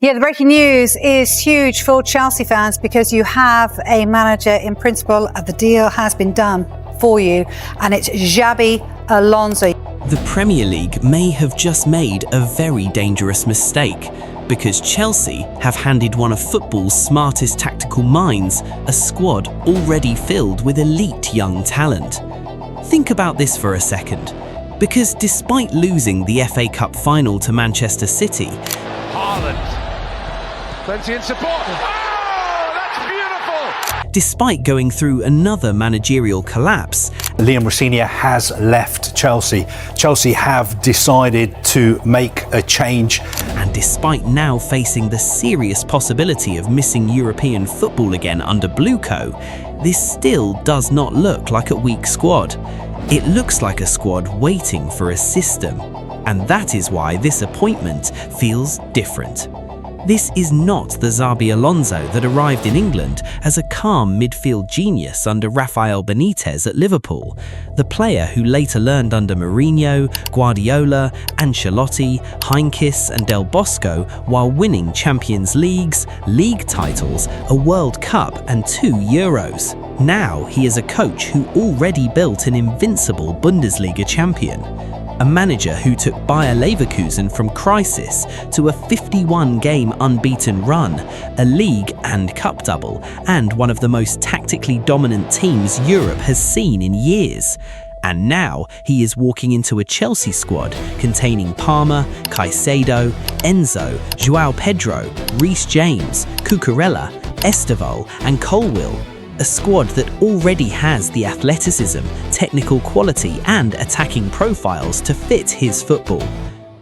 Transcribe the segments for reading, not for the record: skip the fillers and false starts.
Yeah, the breaking news is huge for Chelsea fans because you have a manager in principle. The deal has been done for you, and it's Xabi Alonso. The Premier League may have just made a very dangerous mistake because Chelsea have handed one of football's smartest tactical minds a squad already filled with elite young talent. Think about this for a second, because despite losing the FA Cup final to Manchester City, plenty in support. Oh, that's beautiful! Despite going through another managerial collapse, Liam Rosenior has left Chelsea. Chelsea have decided to make a change. And despite now facing the serious possibility of missing European football again under Blueco, this still does not look like a weak squad. It looks like a squad waiting for a system. And that is why this appointment feels different. This is not the Xabi Alonso that arrived in England as a calm midfield genius under Rafael Benítez at Liverpool, the player who later learned under Mourinho, Guardiola, Ancelotti, Heinkes and Del Bosco while winning Champions Leagues, league titles, a World Cup and 2 Euros. Now he is a coach who already built an invincible Bundesliga champion. A manager who took Bayer Leverkusen from crisis to a 51-game unbeaten run, a league and cup double, and one of the most tactically dominant teams Europe has seen in years. And now he is walking into a Chelsea squad containing Palmer, Caicedo, Enzo, João Pedro, Reece James, Cucurella, Estêvão and Colwill. A squad that already has the athleticism, technical quality and attacking profiles to fit his football.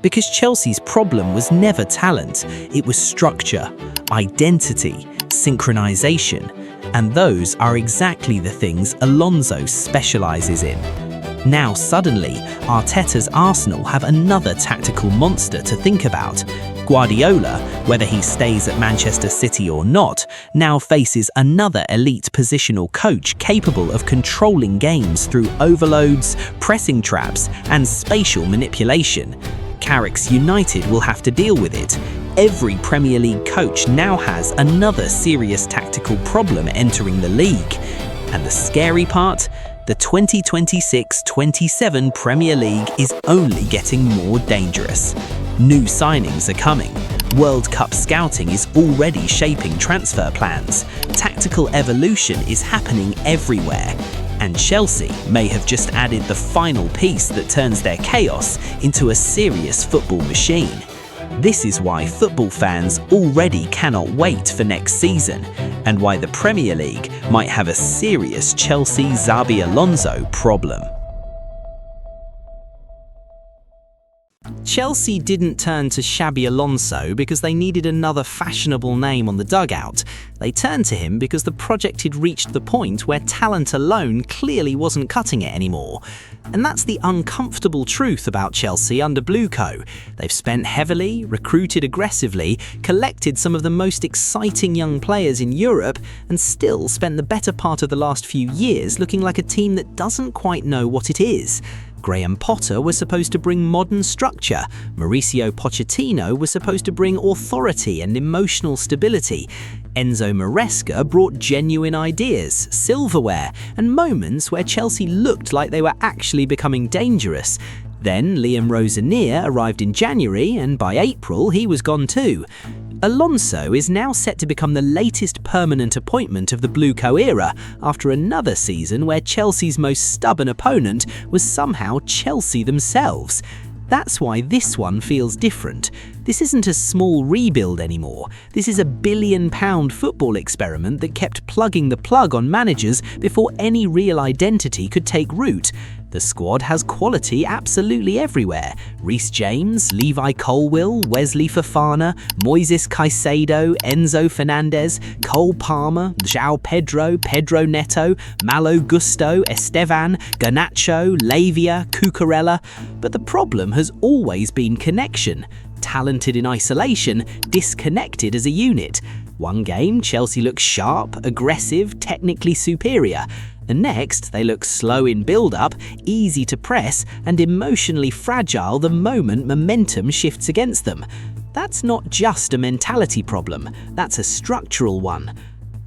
Because Chelsea's problem was never talent, it was structure, identity, synchronization, and those are exactly the things Alonso specializes in. Now suddenly, Arteta's Arsenal have another tactical monster to think about. Guardiola, whether he stays at Manchester City or not, now faces another elite positional coach capable of controlling games through overloads, pressing traps, and spatial manipulation. Carrick's United will have to deal with it. Every Premier League coach now has another serious tactical problem entering the league. And the scary part? The 2026-27 Premier League is only getting more dangerous. New signings are coming. World Cup scouting is already shaping transfer plans. Tactical evolution is happening everywhere. And Chelsea may have just added the final piece that turns their chaos into a serious football machine. This is why football fans already cannot wait for next season, and why the Premier League might have a serious Chelsea-Xabi Alonso problem. Chelsea didn't turn to Xabi Alonso because they needed another fashionable name on the dugout. They turned to him because the project had reached the point where talent alone clearly wasn't cutting it anymore. And that's the uncomfortable truth about Chelsea under Blueco. They've spent heavily, recruited aggressively, collected some of the most exciting young players in Europe, and still spent the better part of the last few years looking like a team that doesn't quite know what it is. Graham Potter was supposed to bring modern structure, Mauricio Pochettino was supposed to bring authority and emotional stability, Enzo Maresca brought genuine ideas, silverware, and moments where Chelsea looked like they were actually becoming dangerous. Then Liam Rosenior arrived in January, and by April he was gone too. Alonso is now set to become the latest permanent appointment of the Blueco era after another season where Chelsea's most stubborn opponent was somehow Chelsea themselves. That's why this one feels different. This isn't a small rebuild anymore. This is a billion-pound football experiment that kept plugging the plug on managers before any real identity could take root. The squad has quality absolutely everywhere. Reece James, Levi Colwill, Wesley Fofana, Moisés Caicedo, Enzo Fernández, Cole Palmer, João Pedro, Pedro Neto, Malo Gusto, Estêvão, Garnacho, Levi, Cucurella. But the problem has always been connection. Talented in isolation, disconnected as a unit. One game, Chelsea looks sharp, aggressive, technically superior. The next, they look slow in build-up, easy to press, and emotionally fragile the moment momentum shifts against them. that's not just a mentality problem, that's a structural one.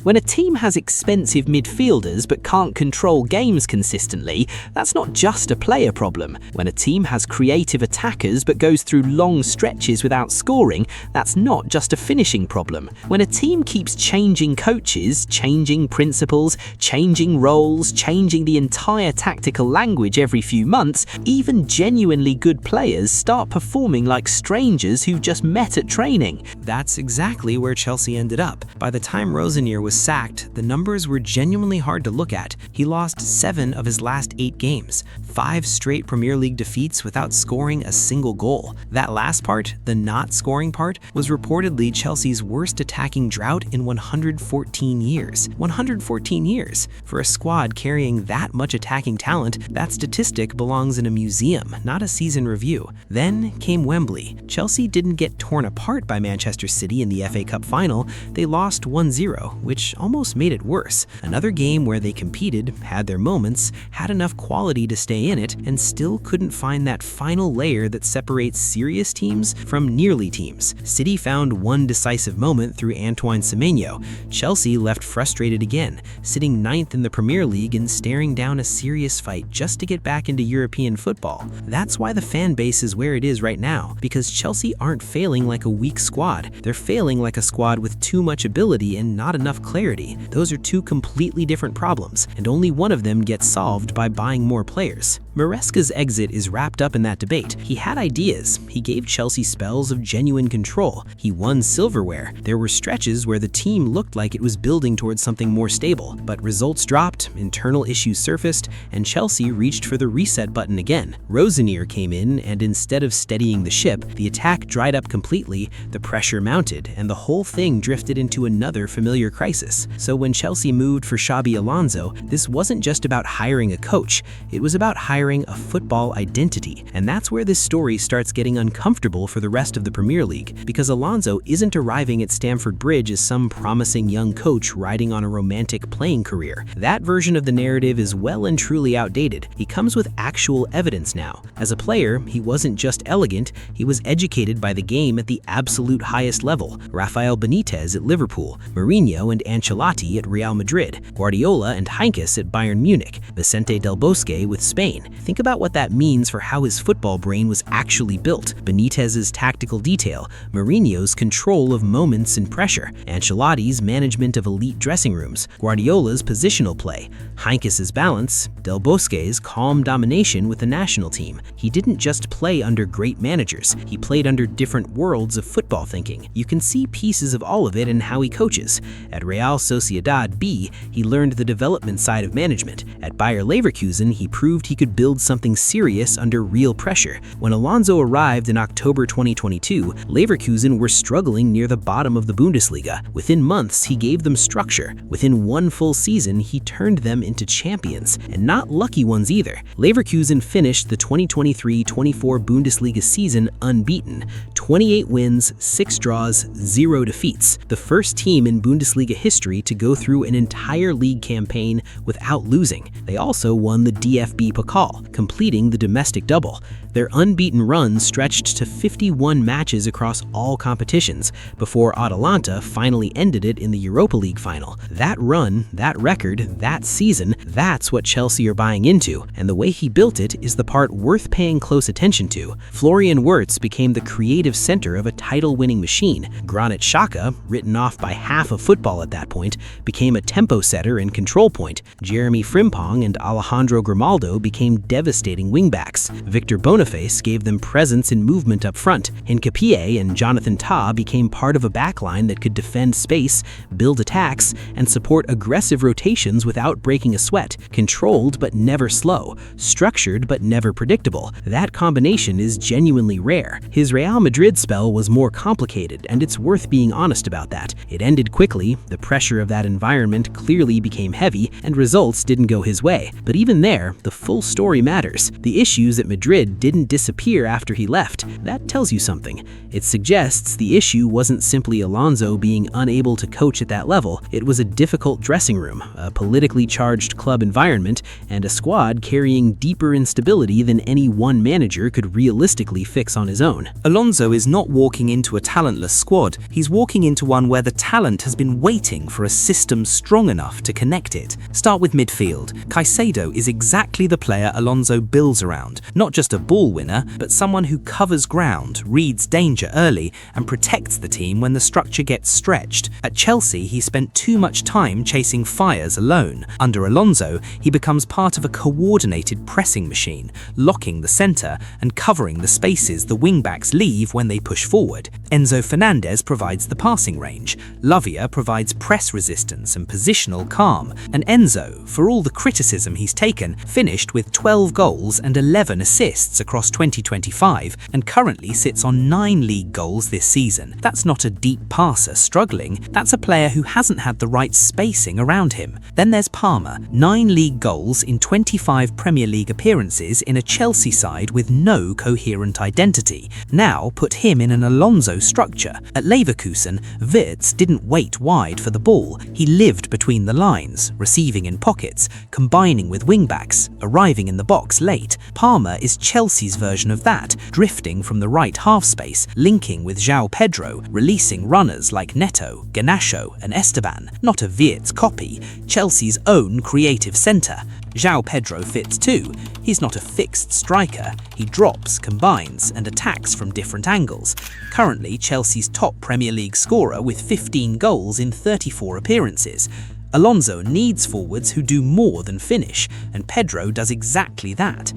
When a team has expensive midfielders but can't control games consistently, that's not just a player problem. When a team has creative attackers but goes through long stretches without scoring, that's not just a finishing problem. When a team keeps changing coaches, changing principles, changing roles, changing the entire tactical language every few months, even genuinely good players start performing like strangers who've just met at training. That's exactly where Chelsea ended up. By the time Rosenior was sacked, the numbers were genuinely hard to look at. He lost 7 of his last 8 games, 5 straight Premier League defeats without scoring a single goal. That last part, the not scoring part, was reportedly Chelsea's worst attacking drought in 114 years. 114 years! For a squad carrying that much attacking talent, that statistic belongs in a museum, not a season review. Then came Wembley. Chelsea didn't get torn apart by Manchester City in the FA Cup final. They lost 1-0, which almost made it worse. Another game where they competed, had their moments, had enough quality to stay in it, and still couldn't find that final layer that separates serious teams from nearly teams. City found one decisive moment through Antoine Semenyo. Chelsea left frustrated again, sitting 9th in the Premier League and staring down a serious fight just to get back into European football. That's why the fan base is where it is right now, because Chelsea aren't failing like a weak squad. They're failing like a squad with too much ability and not enough clarity. Those are two completely different problems, and only one of them gets solved by buying more players. Maresca's exit is wrapped up in that debate. He had ideas. He gave Chelsea spells of genuine control. He won silverware. There were stretches where the team looked like it was building towards something more stable, but results dropped, internal issues surfaced, and Chelsea reached for the reset button again. Rosenior came in, and instead of steadying the ship, the attack dried up completely, the pressure mounted, and the whole thing drifted into another familiar crisis. So when Chelsea moved for Xabi Alonso, this wasn't just about hiring a coach, it was about hiring a football identity. And that's where this story starts getting uncomfortable for the rest of the Premier League, because Alonso isn't arriving at Stamford Bridge as some promising young coach riding on a romantic playing career. That version of the narrative is well and truly outdated. He comes with actual evidence now. As a player, he wasn't just elegant, he was educated by the game at the absolute highest level. Rafael Benítez at Liverpool, Mourinho and Ancelotti at Real Madrid, Guardiola and Heynckes at Bayern Munich, Vicente Del Bosque with Spain. Think about what that means for how his football brain was actually built. Benitez's tactical detail, Mourinho's control of moments and pressure, Ancelotti's management of elite dressing rooms, Guardiola's positional play, Heynckes' balance, Del Bosque's calm domination with the national team. He didn't just play under great managers, he played under different worlds of football thinking. You can see pieces of all of it in how he coaches. At Real Sociedad B, he learned the development side of management. At Bayer Leverkusen, he proved he could build something serious under real pressure. When Alonso arrived in October 2022, Leverkusen were struggling near the bottom of the Bundesliga. Within months, he gave them structure. Within one full season, he turned them into champions, and not lucky ones either. Leverkusen finished the 2023-24 Bundesliga season unbeaten. 28 wins, 6 draws, 0 defeats. The first team in Bundesliga history to go through an entire league campaign without losing. They also won the DFB Pokal, completing the domestic double. Their unbeaten run stretched to 51 matches across all competitions, before Atalanta finally ended it in the Europa League final. That run, that record, that season, that's what Chelsea are buying into, and the way he built it is the part worth paying close attention to. Florian Wirtz became the creative center of a title-winning machine. Granit Xhaka, written off by half of football at that point, became a tempo setter and control point. Jeremy Frimpong and Alejandro Grimaldo became devastating wingbacks. Victor Boniface gave them presence and movement up front. Nketiah and Jonathan Tah became part of a backline that could defend space, build attacks, and support aggressive rotations without breaking a sweat. Controlled but never slow, structured but never predictable. That combination is genuinely rare. His Real Madrid spell was more complicated, and it's worth being honest about that. It ended quickly, the pressure of that environment clearly became heavy and results didn't go his way. But even there, the full story matters. The issues at Madrid didn't disappear after he left. That tells you something. It suggests the issue wasn't simply Alonso being unable to coach at that level. It was a difficult dressing room, a politically charged club environment, and a squad carrying deeper instability than any one manager could realistically fix on his own. Alonso is not walking into a talentless squad. He's walking into one where the talent has been waiting for a system strong enough to connect it. Start with midfield. Caicedo is exactly the player Alonso builds around. Not just a ball winner, but someone who covers ground, reads danger early, and protects the team when the structure gets stretched. At Chelsea, he spent too much time chasing fires alone. Under Alonso, he becomes part of a coordinated pressing machine, locking the centre and covering the spaces the wing-backs leave when they push forward. Enzo Fernández provides the passing range, Levi provides press resistance and positional calm, and Enzo, for all the criticism he's taken, finished with 12 goals and 11 assists across 2025 and currently sits on 9 league goals this season. That's not a deep passer struggling, that's a player who hasn't had the right spacing around him. Then there's Palmer, 9 league goals in 25 Premier League appearances in a Chelsea side with no coherent identity. Now put him in an Alonso structure. At Leverkusen, Wirtz didn't wait wide for the ball. He lived between the lines, receiving in pockets, combining with wingbacks, arriving in the box late. Palmer is Chelsea's version of that, drifting from the right half space, linking with João Pedro, releasing runners like Neto, Garnacho and Estêvão. Not a Wirtz copy, Chelsea's own creative centre. João Pedro fits too. He's not a fixed striker. He drops, combines, and attacks from different angles. Currently Chelsea's top Premier League scorer with 15 goals in 34 appearances. Alonso needs forwards who do more than finish, and Pedro does exactly that.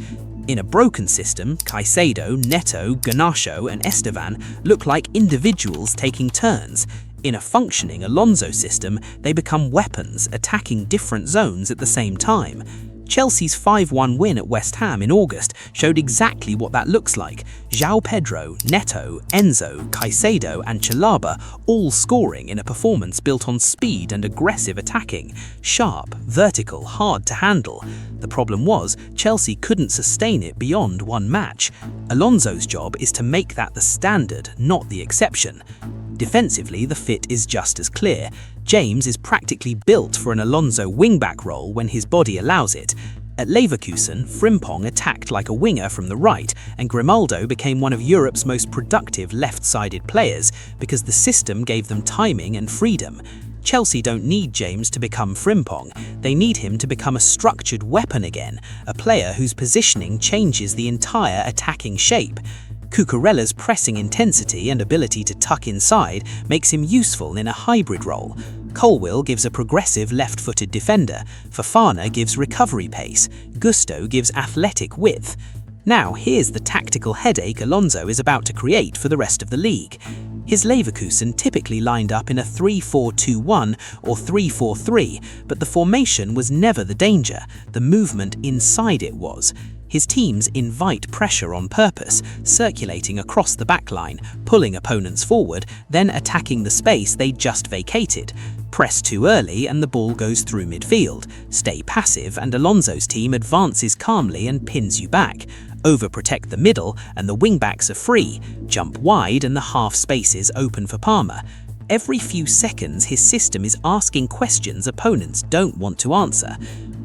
In a broken system, Caicedo, Neto, Garnacho and Estêvão look like individuals taking turns. In a functioning Alonso system, they become weapons, attacking different zones at the same time. Chelsea's 5-1 win at West Ham in August showed exactly what that looks like. João Pedro, Neto, Enzo, Caicedo and Chalobah all scoring in a performance built on speed and aggressive attacking. Sharp, vertical, hard to handle. The problem was, Chelsea couldn't sustain it beyond one match. Alonso's job is to make that the standard, not the exception. Defensively, the fit is just as clear. James is practically built for an Alonso wingback role when his body allows it. At Leverkusen, Frimpong attacked like a winger from the right, and Grimaldo became one of Europe's most productive left-sided players because the system gave them timing and freedom. Chelsea don't need James to become Frimpong. They need him to become a structured weapon again, a player whose positioning changes the entire attacking shape. Cucurella's pressing intensity and ability to tuck inside makes him useful in a hybrid role. Colwill gives a progressive left-footed defender, Fofana gives recovery pace, Gusto gives athletic width. Now here's the tactical headache Alonso is about to create for the rest of the league. His Leverkusen typically lined up in a 3-4-2-1 or 3-4-3, but the formation was never the danger, the movement inside it was. His teams invite pressure on purpose, circulating across the backline, pulling opponents forward, then attacking the space they just vacated. Press too early and the ball goes through midfield. Stay passive and Alonso's team advances calmly and pins you back. Overprotect the middle and the wingbacks are free. Jump wide and the half spaces open for Palmer. Every few seconds his system is asking questions opponents don't want to answer.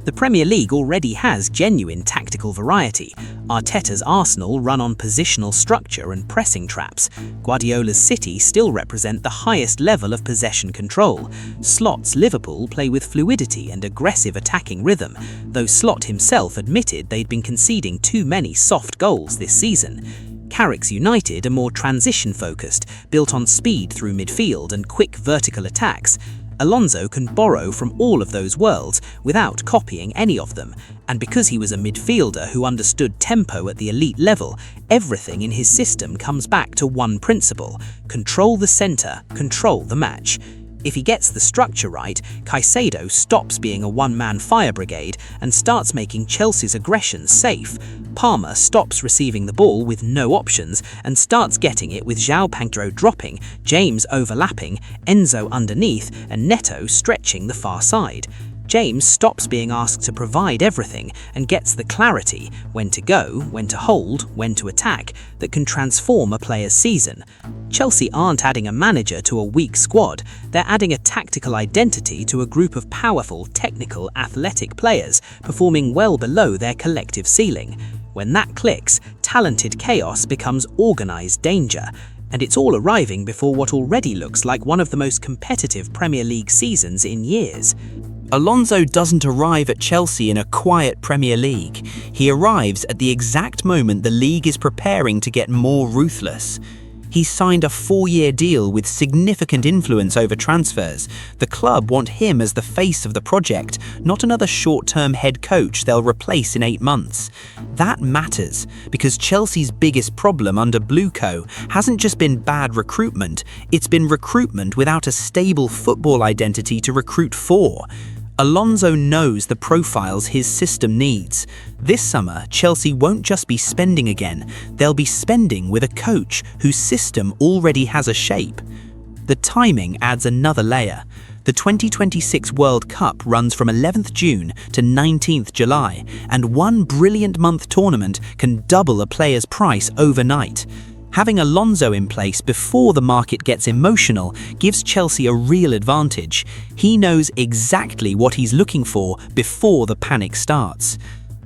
The Premier League already has genuine tactical variety. Arteta's Arsenal run on positional structure and pressing traps. Guardiola's City still represent the highest level of possession control. Slot's Liverpool play with fluidity and aggressive attacking rhythm, though Slot himself admitted they'd been conceding too many soft goals this season. Carrick's United are more transition-focused, built on speed through midfield and quick vertical attacks. Alonso can borrow from all of those worlds without copying any of them, and because he was a midfielder who understood tempo at the elite level, everything in his system comes back to one principle: control the centre, control the match. If he gets the structure right, Caicedo stops being a one-man fire brigade and starts making Chelsea's aggression safe. Palmer stops receiving the ball with no options and starts getting it with João Pedro dropping, James overlapping, Enzo underneath, and Neto stretching the far side. James stops being asked to provide everything and gets the clarity, when to go, when to hold, when to attack, that can transform a player's season. Chelsea aren't adding a manager to a weak squad, they're adding a tactical identity to a group of powerful, technical, athletic players performing well below their collective ceiling. When that clicks, talented chaos becomes organised danger, and it's all arriving before what already looks like one of the most competitive Premier League seasons in years. Alonso doesn't arrive at Chelsea in a quiet Premier League. He arrives at the exact moment the league is preparing to get more ruthless. He's signed a 4-year deal with significant influence over transfers. The club want him as the face of the project, not another short-term head coach they'll replace in 8 months. That matters, because Chelsea's biggest problem under Blueco hasn't just been bad recruitment, it's been recruitment without a stable football identity to recruit for. Alonso knows the profiles his system needs. This summer, Chelsea won't just be spending again, they'll be spending with a coach whose system already has a shape. The timing adds another layer. The 2026 World Cup runs from 11th June to 19th July, and one brilliant month tournament can double a player's price overnight. Having Alonso in place before the market gets emotional gives Chelsea a real advantage. He knows exactly what he's looking for before the panic starts.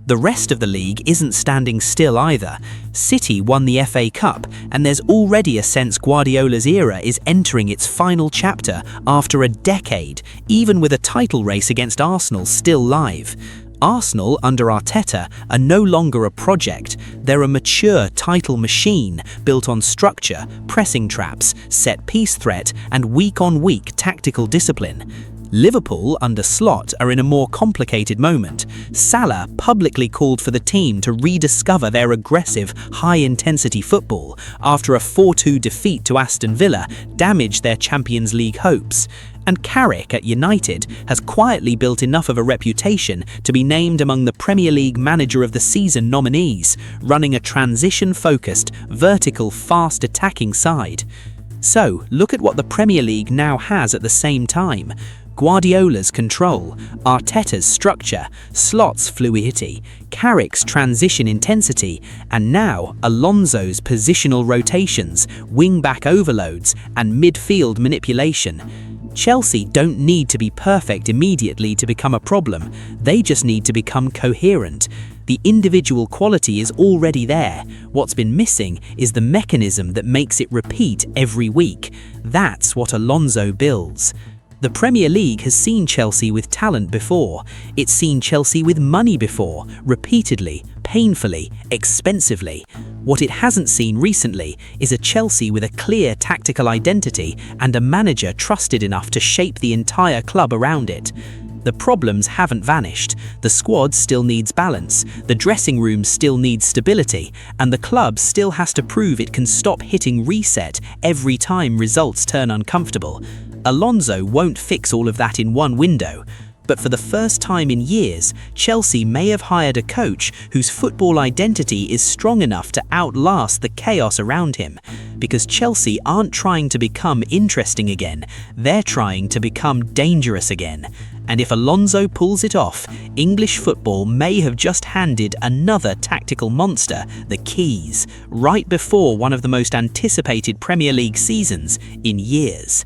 The rest of the league isn't standing still either. City won the FA Cup, and there's already a sense Guardiola's era is entering its final chapter after a decade, even with a title race against Arsenal still live. Arsenal, under Arteta, are no longer a project, they're a mature title machine built on structure, pressing traps, set-piece threat, and week-on-week tactical discipline. Liverpool, under Slot, are in a more complicated moment. Salah publicly called for the team to rediscover their aggressive, high-intensity football after a 4-2 defeat to Aston Villa damaged their Champions League hopes. And Carrick at United has quietly built enough of a reputation to be named among the Premier League Manager of the Season nominees, running a transition-focused, vertical, fast-attacking side. So, look at what the Premier League now has at the same time. Guardiola's control, Arteta's structure, Slot's fluidity, Carrick's transition intensity, and now Alonso's positional rotations, wing-back overloads, and midfield manipulation. Chelsea don't need to be perfect immediately to become a problem, they just need to become coherent. The individual quality is already there. What's been missing is the mechanism that makes it repeat every week. That's what Alonso builds. The Premier League has seen Chelsea with talent before. It's seen Chelsea with money before, repeatedly, painfully, expensively. What it hasn't seen recently is a Chelsea with a clear tactical identity and a manager trusted enough to shape the entire club around it. The problems haven't vanished, the squad still needs balance, the dressing room still needs stability, and the club still has to prove it can stop hitting reset every time results turn uncomfortable. Alonso won't fix all of that in one window, but for the first time in years, Chelsea may have hired a coach whose football identity is strong enough to outlast the chaos around him. Because Chelsea aren't trying to become interesting again, they're trying to become dangerous again. And if Alonso pulls it off, English football may have just handed another tactical monster the keys, right before one of the most anticipated Premier League seasons in years.